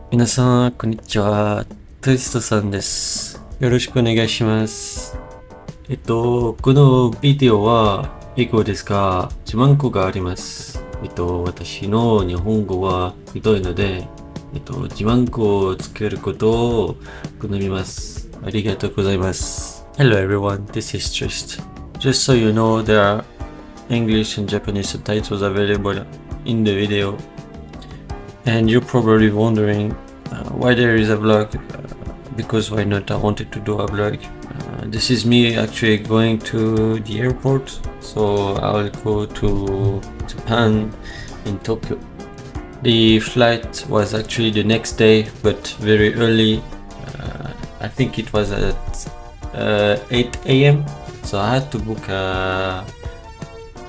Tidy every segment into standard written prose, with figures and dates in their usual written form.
皆さん、こんにちは。トイストさんです。よろしくお願いします。このビデオは英語ですが、字幕があります。私の日本語はひどいので、字幕をつけることを好みます。ありがとうございます。Hello everyone, this is Just so you know, there are English and Japanese subtitles available in the video. And you're probably wondering why there is a vlog, because why not? I wanted to do a vlog. This is me actually going to the airport, so I'll go to Japan in Tokyo. The flight was actually the next day, but very early. I think it was at 8 a.m. So I had to book a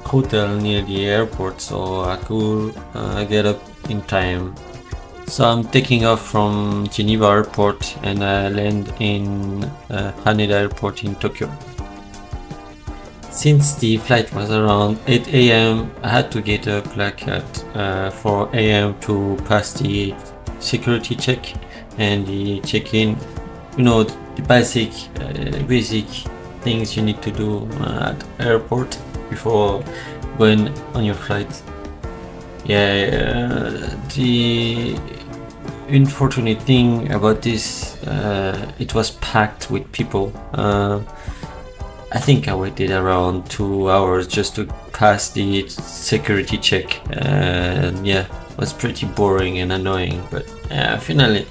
hotel near the airport so I could get up in time. So I'm taking off from Geneva airport and I land in Haneda airport in Tokyo. Since the flight was around 8 a.m. I had to get up like at 4 a.m. to pass the security check and the check-in, you know, the basic things you need to do at airport before going on your flight. Yeah, the unfortunate thing about this, it was packed with people. I think I waited around 2 hours just to pass the security check, and yeah, it was pretty boring and annoying, but finally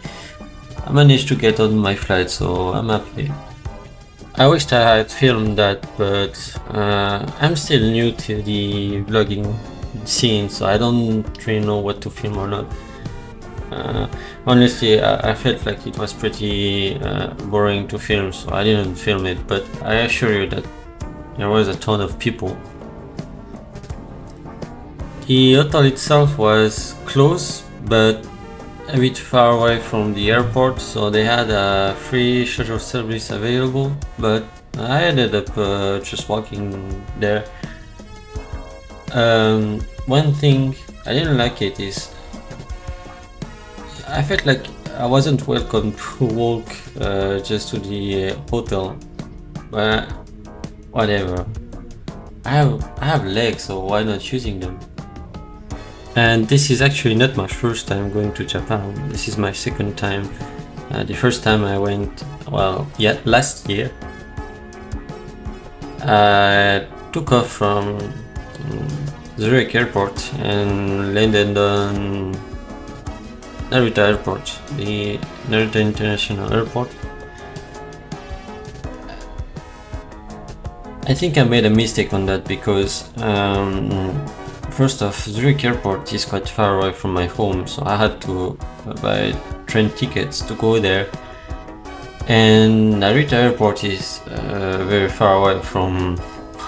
I managed to get on my flight, so I'm happy. I wished I had filmed that, but I'm still new to the vlogging scene, so I don't really know what to film or not. Honestly, I felt like it was pretty boring to film, so I didn't film it, but I assure you that there was a ton of people. The hotel itself was close, but a bit far away from the airport, so they had a free shuttle service available, but I ended up just walking there. One thing I didn't like it is I felt like I wasn't welcome to walk just to the hotel, but whatever. I have legs, so why not using them? And this is actually not my first time going to Japan. This is my second time. The first time I went, well, yeah, last year. I took off from Zurich airport and landed on Narita airport, the Narita International Airport. I think I made a mistake on that because first off, Zurich airport is quite far away from my home, so I had to buy train tickets to go there. And Narita airport is very far away from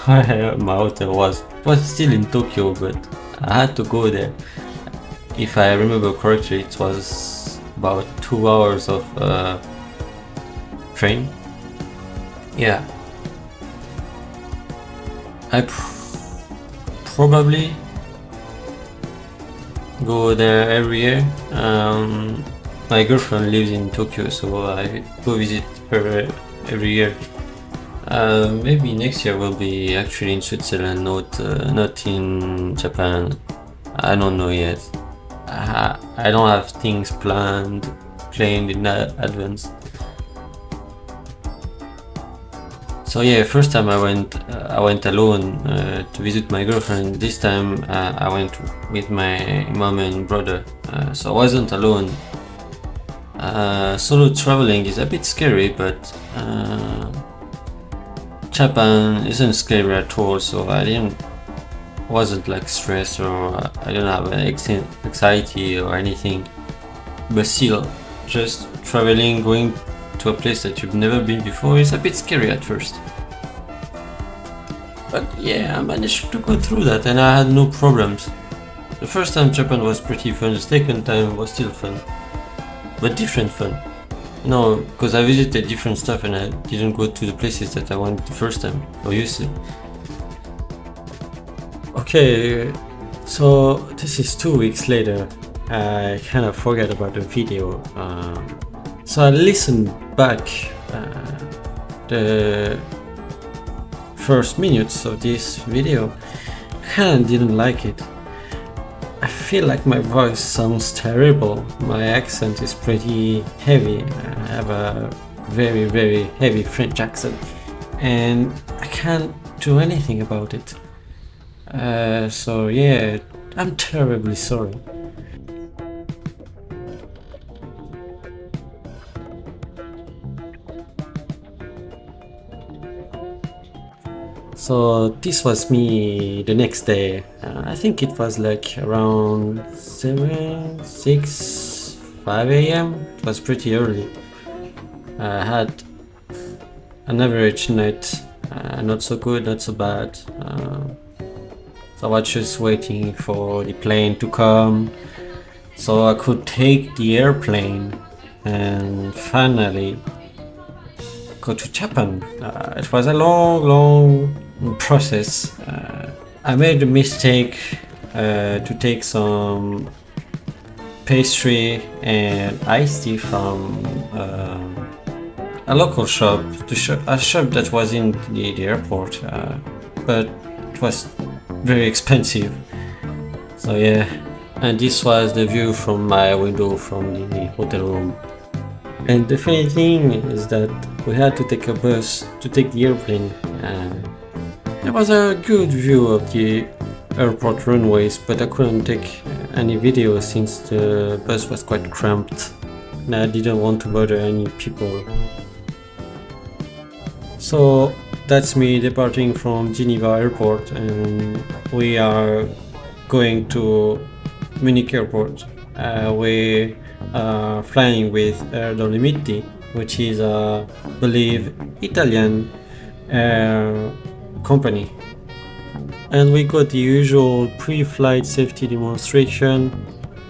where my hotel was. It was still in Tokyo, but I had to go there. If I remember correctly, it was about 2 hours of train. Yeah. I probably go there every year. My girlfriend lives in Tokyo, so I go visit her every year. Maybe next year we'll be actually in Switzerland, not in Japan. I don't know yet. I don't have things planned in advance. So yeah, first time I went alone to visit my girlfriend. This time I went with my mom and brother, so I wasn't alone. Solo traveling is a bit scary, but Japan isn't scary at all, so I wasn't like stressed, or I don't have anxiety or anything. But still, just traveling, going to a place that you've never been before is a bit scary at first. But yeah, I managed to go through that and I had no problems. The first time Japan was pretty fun, the second time was still fun. But different fun. No, because I visited different stuff and I didn't go to the places that I went the first time, obviously. Okay, so this is 2 weeks later. I kind of forgot about the video. So I listened back the first minutes of this video. I kind of didn't like it. I feel like my voice sounds terrible. My accent is pretty heavy. I have a very heavy French accent, and I can't do anything about it. So yeah, I'm terribly sorry. So this was me the next day. I think it was like around 7, 6, 5 a.m. It was pretty early. I had an average night, not so good, not so bad. So I was just waiting for the plane to come so I could take the airplane and finally go to Japan. It was a long process. I made the mistake to take some pastry and iced tea from a local shop, a shop that was in the airport, but it was very expensive. So yeah, and this was the view from my window from the hotel room. And the funny thing is that we had to take a bus to take the airplane. There was a good view of the airport runways, but I couldn't take any video since the bus was quite cramped and I didn't want to bother any people. So that's me departing from Geneva airport, and we are going to Munich airport. We are flying with Air Dolomiti, which is I believe Italian air company, and we got the usual pre-flight safety demonstration,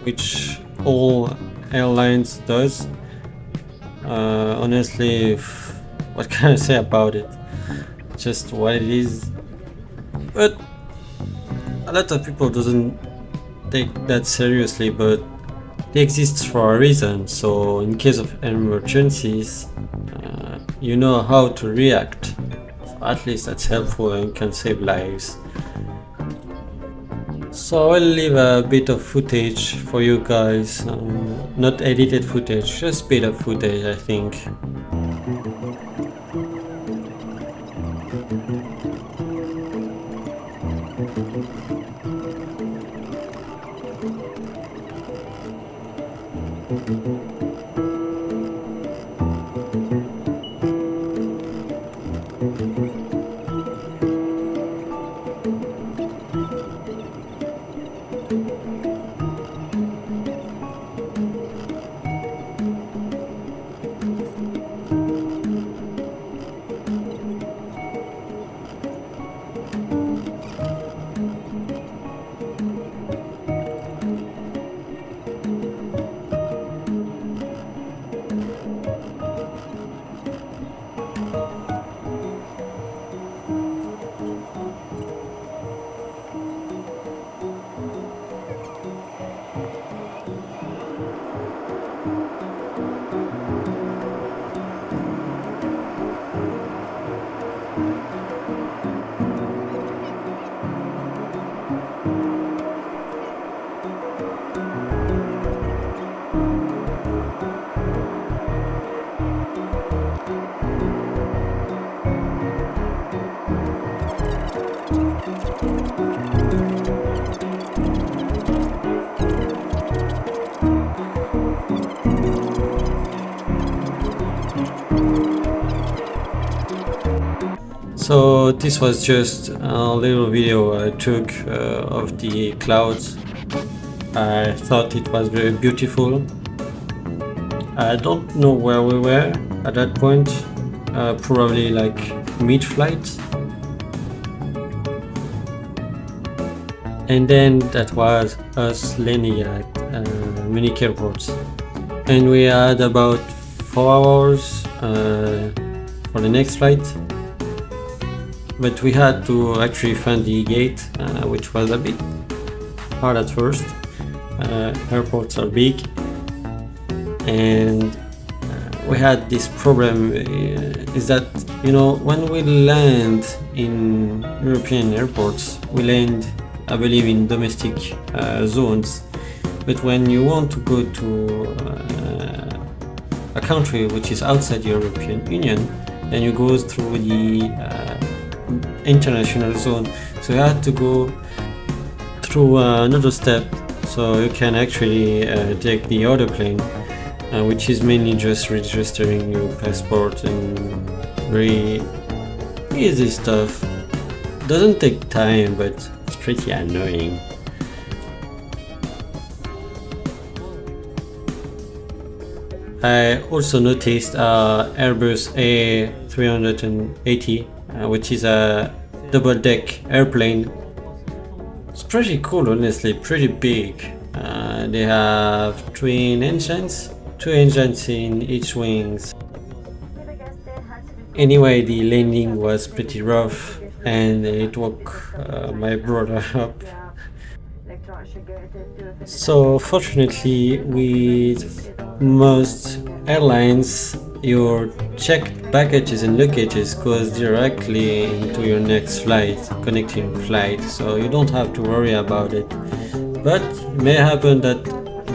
which all airlines does. Honestly, what can I say about it? Just what it is. But a lot of people doesn't take that seriously, but they exist for a reason. So in case of emergencies, you know how to react. At least that's helpful and can save lives. So I'll leave a bit of footage for you guys, not edited footage, just a bit of footage I think. So this was just a little video I took of the clouds. I thought it was very beautiful. I don't know where we were at that point, probably like mid-flight. And then that was us landing at Munich airport. And we had about 4 hours for the next flight. But we had to actually find the gate, which was a bit hard at first. airports are big, and we had this problem is that, you know, when we land in European airports, we land, I believe, in domestic zones, but when you want to go to a country which is outside the European Union, then you go through the international zone, so you have to go through another step so you can actually take the other plane, which is mainly just registering your passport and very easy stuff. Doesn't take time, but it's pretty annoying. I also noticed Airbus A380, which is a double-deck airplane. It's pretty cool, honestly, pretty big. They have twin engines, 2 engines in each wings. Anyway, the landing was pretty rough and it woke my brother up. So fortunately, with most airlines, your checked baggages and luggages goes directly into your next flight, connecting flight, so you don't have to worry about it. But it may happen that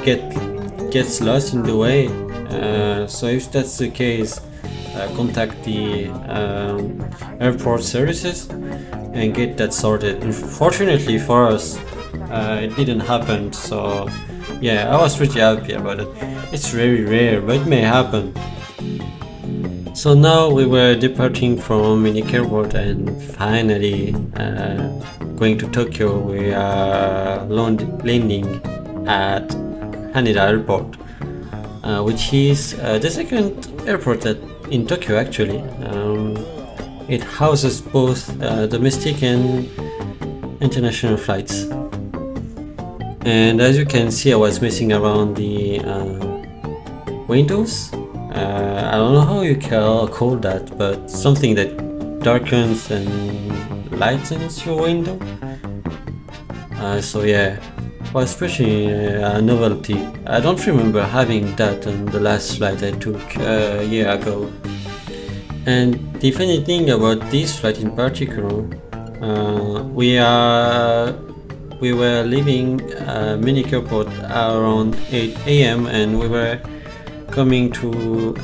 it gets lost in the way, so if that's the case, contact the airport services and get that sorted. Fortunately for us, it didn't happen, so yeah, I was pretty happy about it. It's very rare, but it may happen. So now we were departing from Munich airport and finally going to Tokyo. We are landing at Haneda airport, which is the second airport in Tokyo actually. It houses both domestic and international flights. And as you can see, I was messing around the windows. I don't know how you call that, but something that darkens and lightens your window. So yeah, it was pretty a novelty. I don't remember having that on the last flight I took a year ago. And the funny thing about this flight in particular, we were leaving Munich airport around 8 AM and we were coming to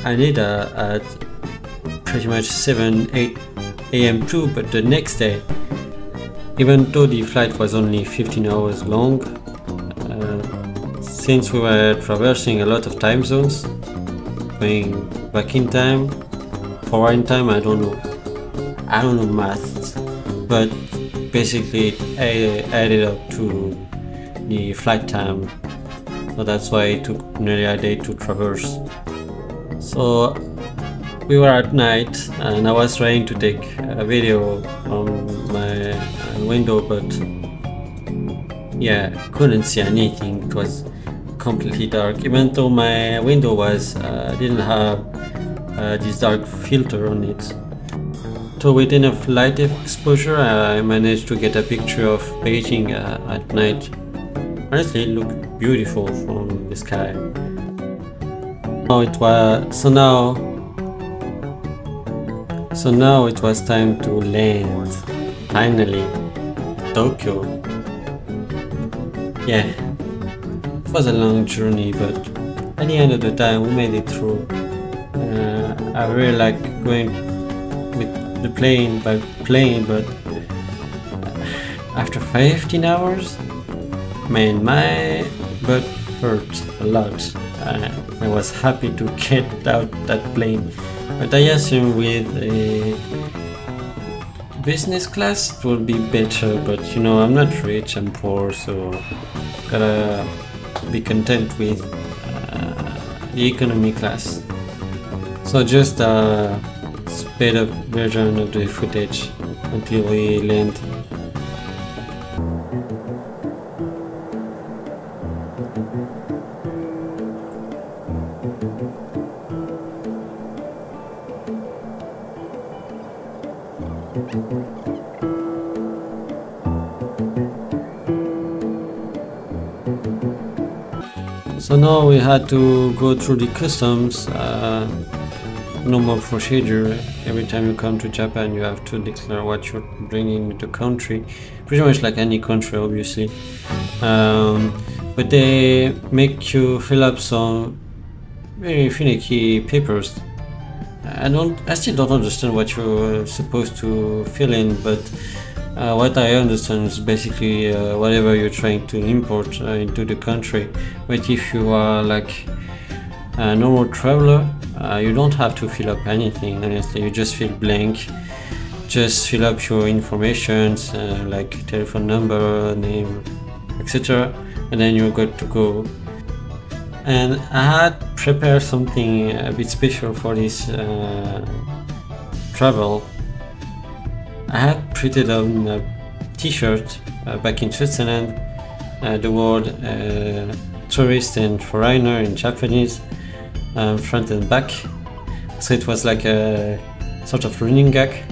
Haneda at pretty much 7-8 AM too, but the next day, even though the flight was only 15 hours long, since we were traversing a lot of time zones, going back in time, forward in time, I don't know math, but basically it added up to the flight time, so that's why it took nearly a day to traverse. So we were at night and I was trying to take a video from my window, but yeah, couldn't see anything. It was completely dark, even though my window was didn't have this dark filter on it. So with enough light exposure, I managed to get a picture of Beijing at night. Honestly, it looked beautiful from the sky. So now it was time to land. Finally, Tokyo. Yeah, it was a long journey, but at the end of the time, we made it through. I really like going with the plane by plane, but after 15 hours, man, my butt hurt a lot. I was happy to get out that plane, but I assume with a business class it will be better, but you know, I'm not rich, I'm poor, so gotta be content with the economy class. So just a sped up version of the footage until we land. So now we had to go through the customs, normal procedure. Every time you come to Japan, you have to declare what you're bringing into the country, pretty much like any country, obviously. But they make you fill up some very finicky papers. I still don't understand what you're supposed to fill in, but what I understand is basically whatever you're trying to import into the country. But if you are like a normal traveler, you don't have to fill up anything, honestly. You just fill blank, just fill up your information, like telephone number, name, etc., and then you're good to go. And I had prepared something a bit special for this travel. I had printed on a t-shirt back in Switzerland the word tourist and foreigner in Japanese, front and back. So it was like a sort of running gag.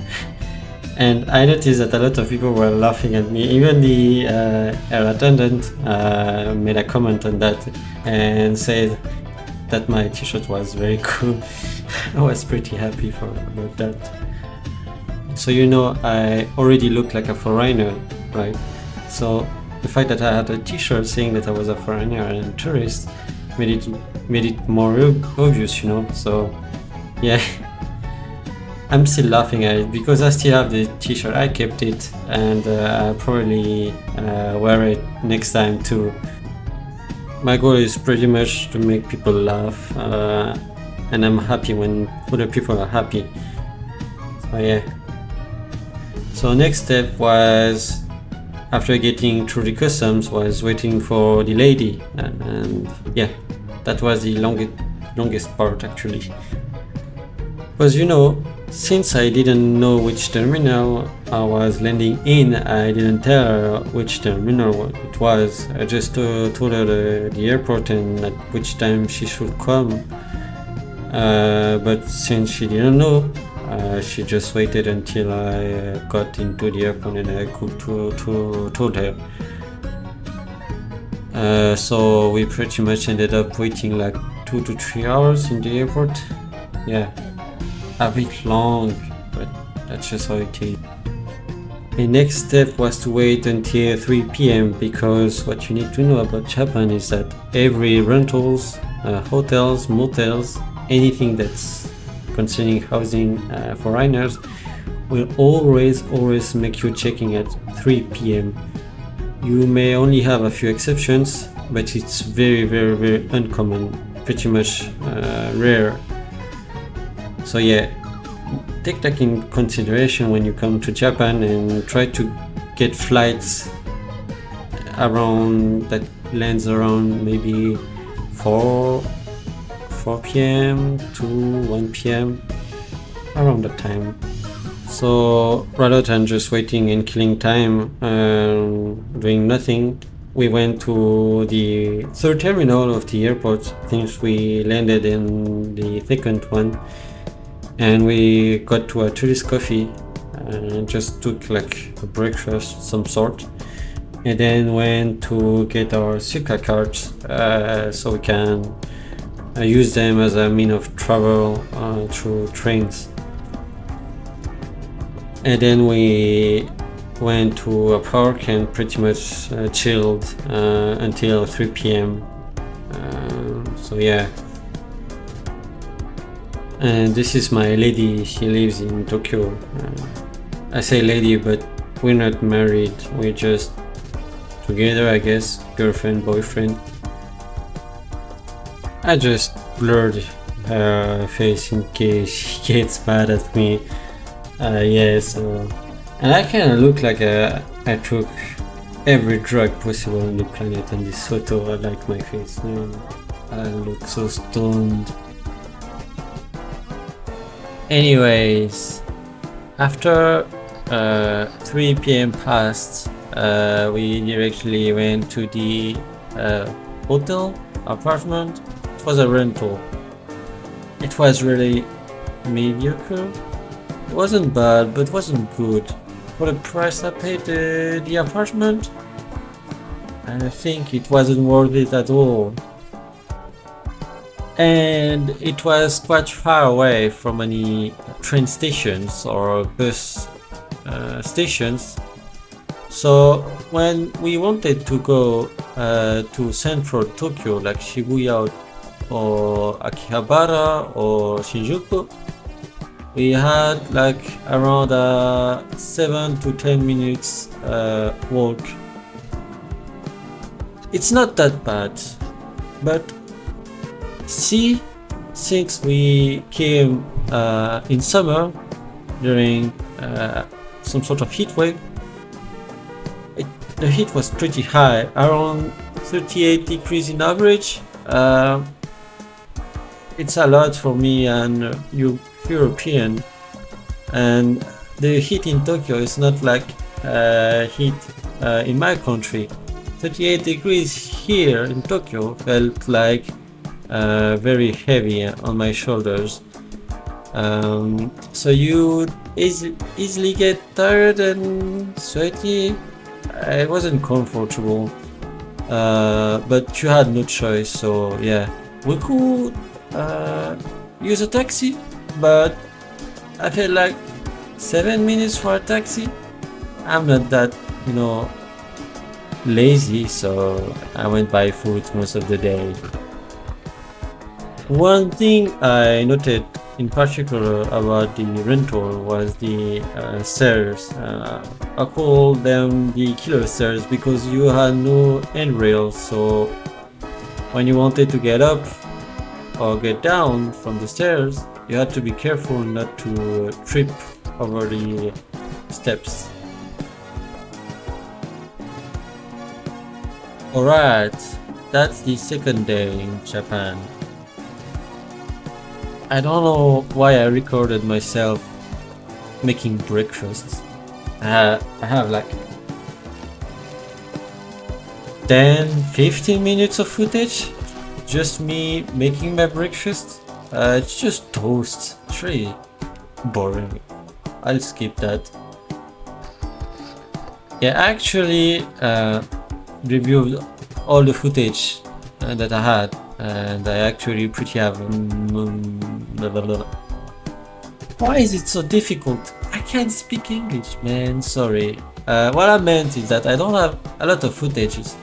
And I noticed that a lot of people were laughing at me. Even the air attendant made a comment on that and said that my t-shirt was very cool. I was pretty happy about that. So you know, I already look like a foreigner, right? So the fact that I had a t-shirt saying that I was a foreigner and tourist made it more obvious, you know. So yeah. I'm still laughing at it because I still have the t-shirt. I kept it, and I'll probably wear it next time too. My goal is pretty much to make people laugh, and I'm happy when other people are happy. So yeah. So next step was, after getting through the customs, was waiting for the lady, and yeah, that was the longest part actually. Because you know, since I didn't know which terminal I was landing in, I didn't tell her which terminal it was. I just told her the airport and at which time she should come. But since she didn't know, she just waited until I got into the airport and I could told her. So we pretty much ended up waiting like 2 to 3 hours in the airport. Yeah. A bit long, but that's just how it is. The next step was to wait until 3 p.m. because what you need to know about Japan is that every rentals, hotels, motels, anything that's concerning housing foreigners will always make you checking at 3 p.m. You may only have a few exceptions, but it's very uncommon, pretty much rare. So yeah, take that in consideration when you come to Japan and try to get flights around that lands around maybe 4 p.m. to 1 p.m. around that time. So rather than just waiting and killing time doing nothing, we went to the third terminal of the airport since we landed in the second one. And we got to a tourist coffee and just took like a breakfast some sort, and then went to get our Suica cards so we can use them as a mean of travel through trains. And then we went to a park and pretty much chilled until 3 p.m. So yeah. And this is my lady, she lives in Tokyo. I say lady, but we're not married, we're just together, I guess, girlfriend, boyfriend. I just blurred her face in case she gets mad at me. Yeah, so... And I kinda look like I took every drug possible on the planet in this photo. I like my face. I look so stoned. Anyways, after 3 p.m. passed, we directly went to the hotel apartment. It was a rental. It was really mediocre. It wasn't bad, but it wasn't good. For the price I paid the apartment, I think it wasn't worth it at all. and it was quite far away from any train stations or bus stations. So when we wanted to go to central Tokyo, like Shibuya or Akihabara or Shinjuku, we had like around 7 to 10 minutes walk. It's not that bad, but see, since we came in summer during some sort of heat wave, the heat was pretty high, around 38 degrees in average. It's a lot for me and European, and the heat in Tokyo is not like heat in my country. 38 degrees here in Tokyo felt like very heavy on my shoulders. So you easily get tired and sweaty. It wasn't comfortable, but you had no choice. So yeah, we could use a taxi, but I felt like 7 minutes for a taxi. I'm not that, lazy, so I went by foot most of the day. One thing I noted in particular about the rental was the stairs. I call them the killer stairs because you had no handrails, so when you wanted to get up or get down from the stairs, you had to be careful not to trip over the steps. Alright, that's the second day in Japan. I don't know why I recorded myself making breakfast. I have like 10-15 minutes of footage, just me making my breakfast. It's just toast. It's really boring. I'll skip that. Yeah, I actually reviewed all the footage that I had, and I actually pretty have Why is it so difficult? I can't speak English, man, sorry. What I meant is that I don't have a lot of footages.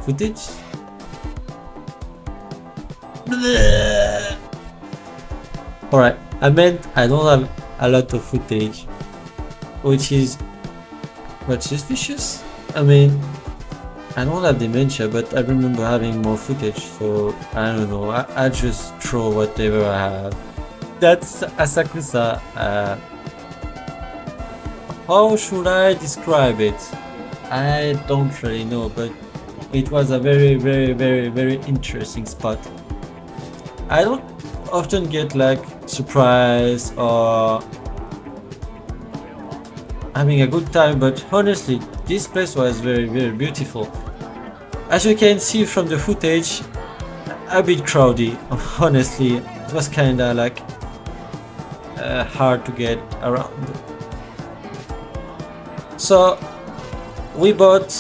Footage? Alright, I meant I don't have a lot of footage, which is quite suspicious. I mean, I don't have dementia, but I remember having more footage, so I don't know, I just throw whatever I have. That's Asakusa. How should I describe it? I don't really know, but it was a very interesting spot. I don't often get like surprise or having a good time, but honestly this place was very beautiful. As you can see from the footage, a bit crowded. Honestly, it was kinda like hard to get around. So we bought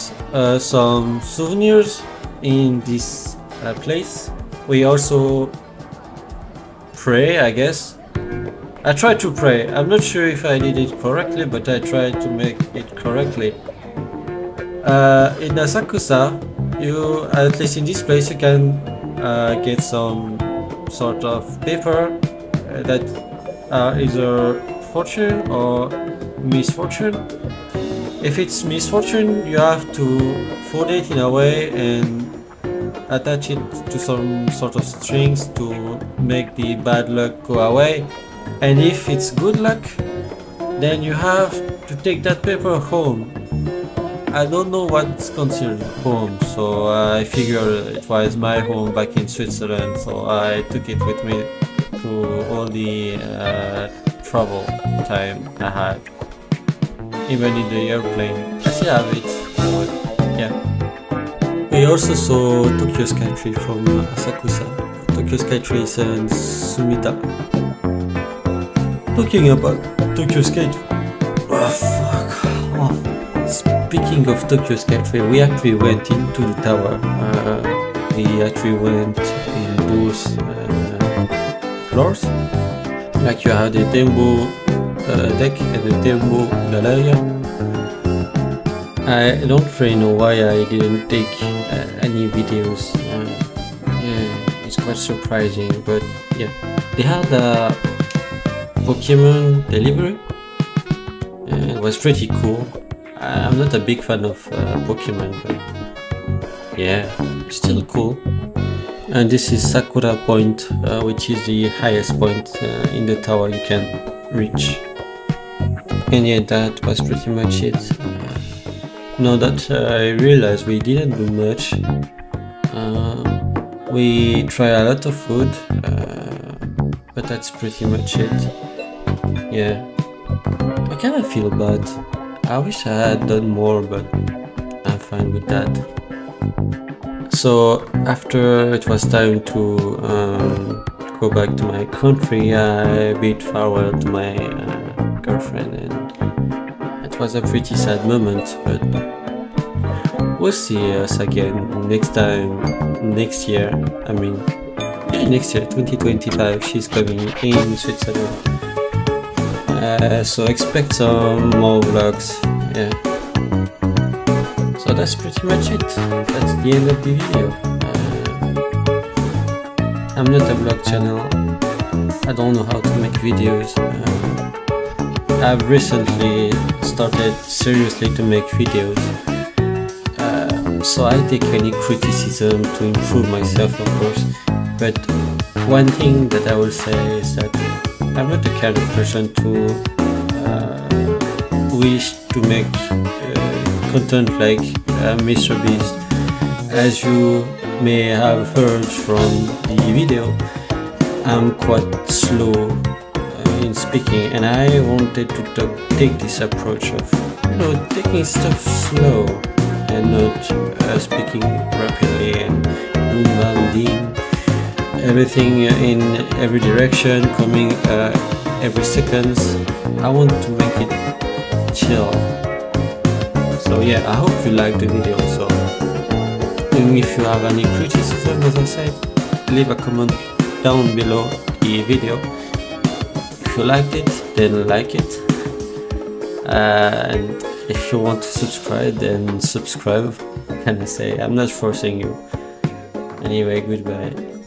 some souvenirs in this place. We also pray, I guess. I tried to pray. I'm not sure if I did it correctly, but I tried to make it correctly. In Asakusa, at least in this place, you can get some sort of paper that are either fortune or misfortune. If it's misfortune, you have to fold it in a way and attach it to some sort of strings to make the bad luck go away. And if it's good luck, then you have to take that paper home. I don't know what's considered home, so I figured it was my home back in Switzerland, so I took it with me to all the travel time I had. Even in the airplane, I still have it, so yeah. We also saw Tokyo Skytree from Asakusa. Tokyo Skytree is in Sumida. Talking about Tokyo Skytree. Oh fuck. Oh. Speaking of Tokyo Skytree, we actually went into the tower. we actually went in both floors. Like you have the tembo deck and the tembo galleria. I don't really know why I didn't take any videos. Yeah, it's quite surprising, but yeah, they had a Pokemon delivery. It was pretty cool. I'm not a big fan of Pokemon, but yeah, still cool. And this is Sakura Point, which is the highest point in the tower you can reach. And yeah, that was pretty much it. Now that I realized we didn't do much. We tried a lot of food, but that's pretty much it. Yeah, I kind of feel bad. I wish I had done more, but I'm fine with that. So after it was time to go back to my country, I bid farewell to my girlfriend, and it was a pretty sad moment, but we'll see us again next time, next year. I mean, next year, 2025, she's coming in Switzerland. So expect some more vlogs. Yeah. So that's pretty much it. That's the end of the video. I'm not a vlog channel. I don't know how to make videos. I've recently started seriously to make videos. So I take any criticism to improve myself, of course. But one thing that I will say is that I'm not the kind of person to wish to make content like Mr. Beast. As you may have heard from the video, I'm quite slow in speaking, and I wanted to take this approach of, you know, taking stuff slow and not speaking rapidly and boom, everything in every direction, coming every seconds. I want to make it chill. So yeah, I hope you liked the video. So if you have any criticism, as I said, leave a comment down below the video. If you liked it, then like it, and if you want to subscribe, then subscribe. What can I say? I'm not forcing you. Anyway, goodbye.